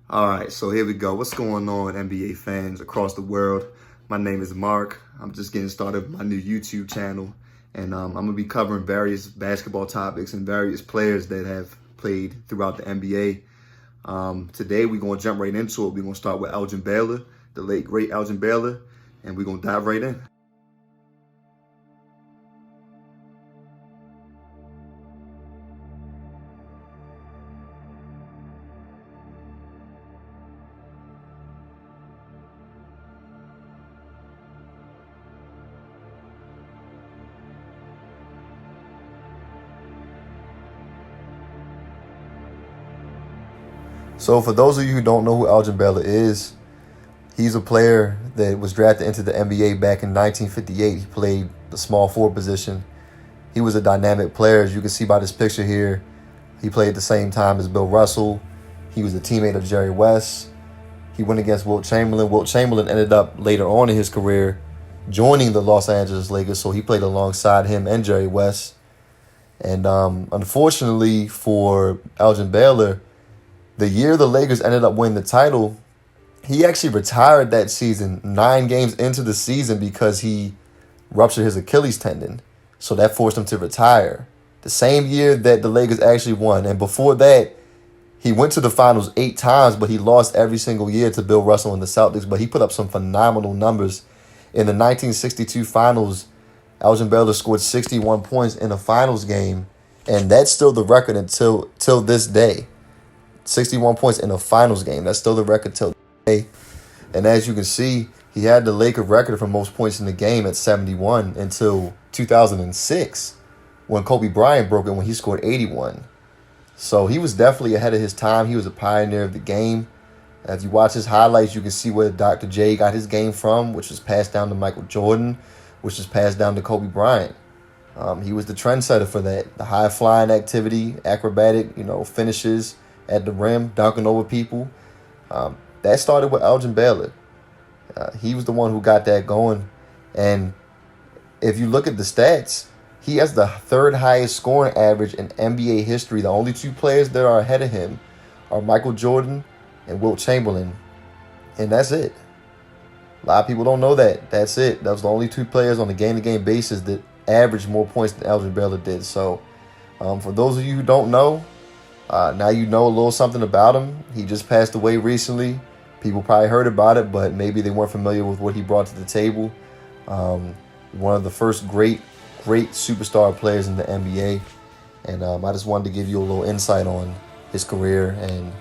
All right, so here we go. What's going on, NBA fans across the world? My name is Mark. I'm just getting started with my new YouTube channel, and I'm going to be covering various basketball topics and various players that have played throughout the NBA. Today, we're going to jump right into it. We're going to start with Elgin Baylor, the late, great Elgin Baylor, and we're going to dive right in. So for those of you who don't know who Elgin Baylor is, he's a player that was drafted into the NBA back in 1958. He played the small forward position. He was a dynamic player, as you can see by this picture here. He played at the same time as Bill Russell. He was a teammate of Jerry West. He went against Wilt Chamberlain. Wilt Chamberlain ended up later on in his career joining the Los Angeles Lakers, so he played alongside him and Jerry West. And unfortunately for Elgin Baylor, the year the Lakers ended up winning the title, he actually retired that season 9 games into the season because he ruptured his Achilles tendon. So that forced him to retire. The same year that the Lakers actually won. And before that, he went to the finals 8 times, but he lost every single year to Bill Russell and the Celtics. But he put up some phenomenal numbers. In the 1962 finals, Elgin Baylor scored 61 points in a finals game. And that's still the record until this day. 61 points in a finals game. That's still the record till today. And as you can see, he had the Laker record for most points in the game at 71 until 2006 when Kobe Bryant broke it when he scored 81. So he was definitely ahead of his time. He was a pioneer of the game. As you watch his highlights, you can see where Dr. J got his game from, which was passed down to Michael Jordan, which was passed down to Kobe Bryant. He was the trendsetter for that. The high-flying activity, acrobatic, finishes at the rim, dunking over people. That started with Elgin Baylor. He was the one who got that going. And if you look at the stats, he has the 3rd highest scoring average in NBA history. The only 2 players that are ahead of him are Michael Jordan and Wilt Chamberlain. And that's it. A lot of people don't know that. That's it. That was the only 2 players on a game-to-game basis that averaged more points than Elgin Baylor did. So for those of you who don't know, now you know a little something about him. He just passed away recently. People probably heard about it, but maybe they weren't familiar with what he brought to the table. One of the first great superstar players in the NBA. And I just wanted to give you a little insight on his career and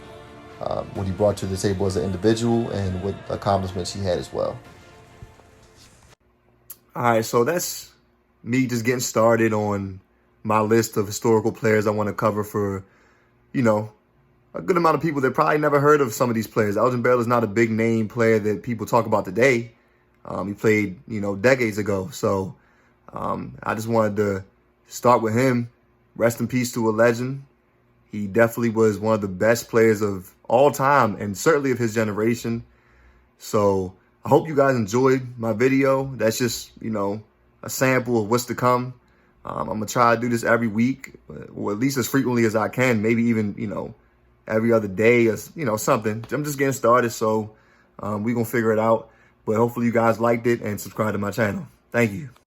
what he brought to the table as an individual and what accomplishments he had as well. All right, so that's me just getting started on my list of historical players I want to cover for a good amount of people that probably never heard of some of these players. Elgin Baylor is not a big name player that people talk about today. He played, decades ago. So I just wanted to start with him. Rest in peace to a legend. He definitely was one of the best players of all time and certainly of his generation. So I hope you guys enjoyed my video. That's just, a sample of what's to come. I'm going to try to do this every week, or at least as frequently as I can, maybe even, every other day or, something. I'm just getting started, so we're going to figure it out. But hopefully you guys liked it and subscribe to my channel. Thank you.